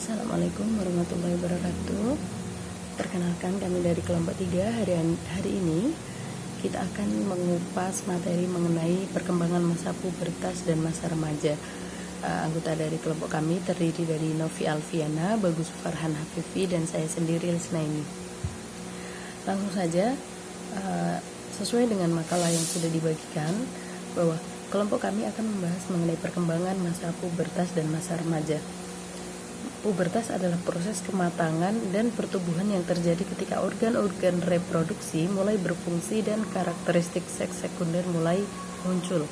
Assalamualaikum warahmatullahi wabarakatuh. Perkenalkan, kami dari kelompok 3. Hari ini kita akan mengupas materi mengenai perkembangan masa pubertas dan masa remaja. Anggota dari kelompok kami terdiri dari Novi Alfiana, Bagus Farhan Hafifi, dan saya sendiri Lisnaini. Langsung saja, sesuai dengan makalah yang sudah dibagikan, bahwa kelompok kami akan membahas mengenai perkembangan masa pubertas dan masa remaja. Pubertas adalah proses kematangan dan pertumbuhan yang terjadi ketika organ-organ reproduksi mulai berfungsi dan karakteristik seks sekunder mulai muncul.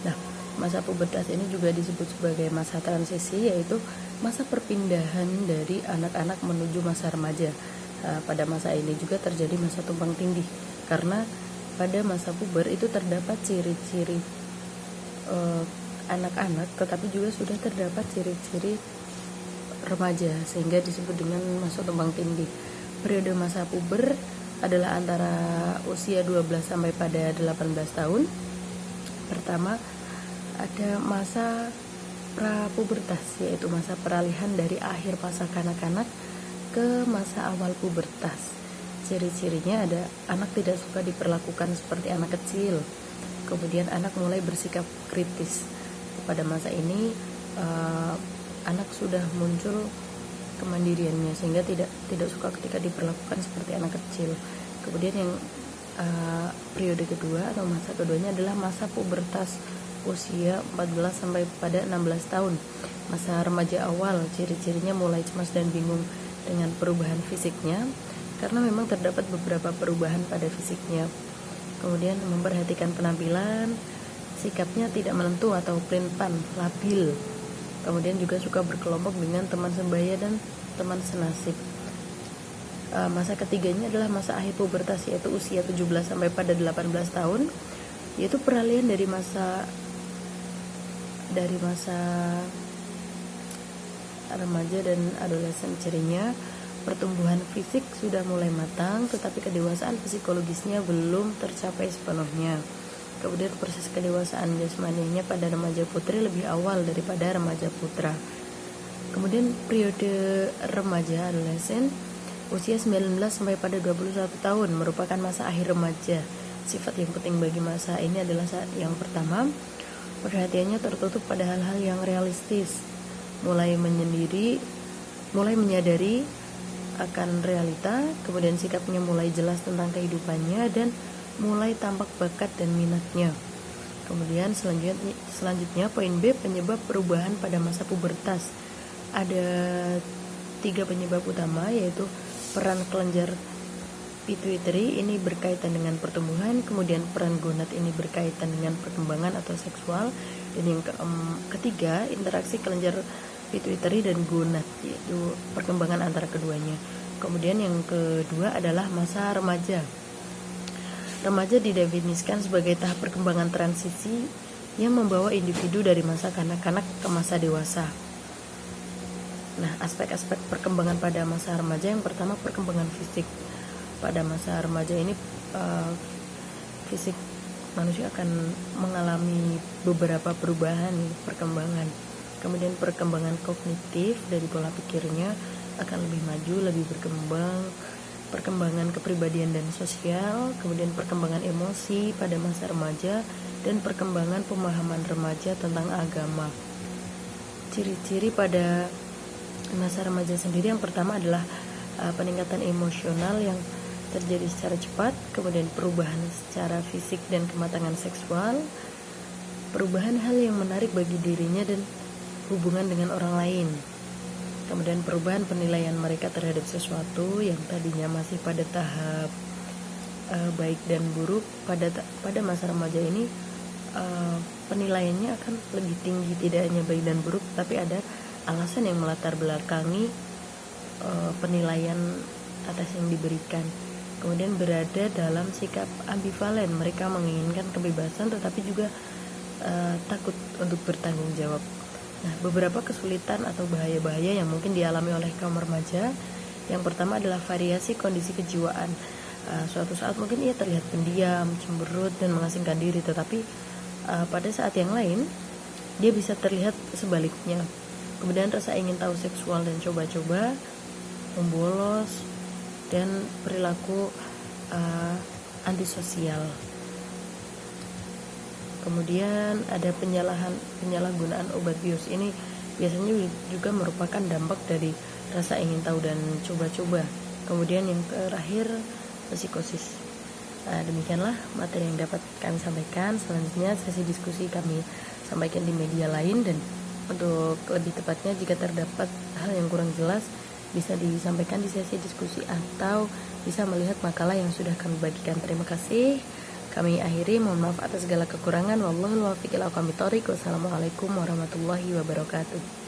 Nah, masa pubertas ini juga disebut sebagai masa transisi, yaitu masa perpindahan dari anak-anak menuju masa remaja. Pada masa ini juga terjadi masa tumpang tindih, karena pada masa puber itu terdapat ciri-ciri anak-anak, tetapi juga sudah terdapat ciri-ciri remaja, sehingga disebut dengan masa tumpang tindih. Periode masa puber adalah antara usia 12 sampai pada 18 tahun. Pertama, ada masa prapubertas, yaitu masa peralihan dari akhir masa kanak-kanak ke masa awal pubertas. Ciri-cirinya ada anak tidak suka diperlakukan seperti anak kecil. Kemudian anak mulai bersikap kritis. Pada masa ini anak sudah muncul kemandiriannya, sehingga tidak suka ketika diperlakukan seperti anak kecil. Kemudian yang periode kedua atau masa keduanya adalah masa pubertas, usia 14 sampai pada 16 tahun. Masa remaja awal, ciri-cirinya mulai cemas dan bingung dengan perubahan fisiknya, karena memang terdapat beberapa perubahan pada fisiknya. Kemudian memperhatikan penampilan, sikapnya tidak menentu atau pelin-pelan, labil. Kemudian juga suka berkelompok dengan teman sebaya dan teman senasib. Masa ketiganya adalah masa akhir pubertas, yaitu usia 17 sampai pada 18 tahun, yaitu peralihan dari masa remaja dan adolesen. Cirinya pertumbuhan fisik sudah mulai matang, tetapi kedewasaan psikologisnya belum tercapai sepenuhnya. Kemudian proses kedewasaan jasmaninya pada remaja putri lebih awal daripada remaja putra. Kemudian periode remaja adolesen, usia 19 sampai pada 21 tahun merupakan masa akhir remaja. Sifat yang penting bagi masa ini adalah yang pertama, perhatiannya tertutup pada hal-hal yang realistis, mulai menyadari akan realita, kemudian sikapnya mulai jelas tentang kehidupannya dan mulai tampak bakat dan minatnya. Kemudian selanjutnya poin B, penyebab perubahan pada masa pubertas. Ada 3 penyebab utama, yaitu peran kelenjar pituitary ini berkaitan dengan pertumbuhan, kemudian peran gonad ini berkaitan dengan perkembangan atau seksual, dan yang ketiga interaksi kelenjar pituitary dan gonad, yaitu perkembangan antara keduanya. Kemudian yang kedua adalah masa remaja. Remaja didefinisikan sebagai tahap perkembangan transisi yang membawa individu dari masa kanak-kanak ke masa dewasa. Nah, aspek-aspek perkembangan pada masa remaja, yang pertama perkembangan fisik. Pada masa remaja ini fisik manusia akan mengalami beberapa perubahan perkembangan. Kemudian perkembangan kognitif, dari pola pikirnya akan lebih maju, lebih berkembang. Perkembangan kepribadian dan sosial, kemudian perkembangan emosi pada masa remaja, dan perkembangan pemahaman remaja tentang agama. Ciri-ciri pada masa remaja sendiri, yang pertama adalah peningkatan emosional yang terjadi secara cepat, kemudian perubahan secara fisik dan kematangan seksual, perubahan hal yang menarik bagi dirinya dan hubungan dengan orang lain. Kemudian perubahan penilaian mereka terhadap sesuatu yang tadinya masih pada tahap baik dan buruk. Pada masa remaja ini penilaiannya akan lebih tinggi, tidak hanya baik dan buruk, tapi ada alasan yang melatar belakangi penilaian atas yang diberikan. Kemudian berada dalam sikap ambivalen, mereka menginginkan kebebasan tetapi juga takut untuk bertanggung jawab. Nah, beberapa kesulitan atau bahaya-bahaya yang mungkin dialami oleh kaum remaja, yang pertama adalah variasi kondisi kejiwaan. Suatu saat mungkin ia terlihat pendiam, cemberut, dan mengasingkan diri, tetapi pada saat yang lain dia bisa terlihat sebaliknya. Kemudian rasa ingin tahu seksual dan coba-coba, membolos, dan perilaku antisosial. Kemudian ada penyalahgunaan obat bius. Ini biasanya juga merupakan dampak dari rasa ingin tahu dan coba-coba. Kemudian yang terakhir, psikosis. Nah, demikianlah materi yang dapat kami sampaikan. Selanjutnya sesi diskusi kami sampaikan di media lain, dan untuk lebih tepatnya jika terdapat hal yang kurang jelas bisa disampaikan di sesi diskusi atau bisa melihat makalah yang sudah kami bagikan. Terima kasih. Kami akhiri, mohon maaf atas segala kekurangan. Wallahul muwaffiq ila aqwamit thoriq. Wassalamualaikum warahmatullahi wabarakatuh.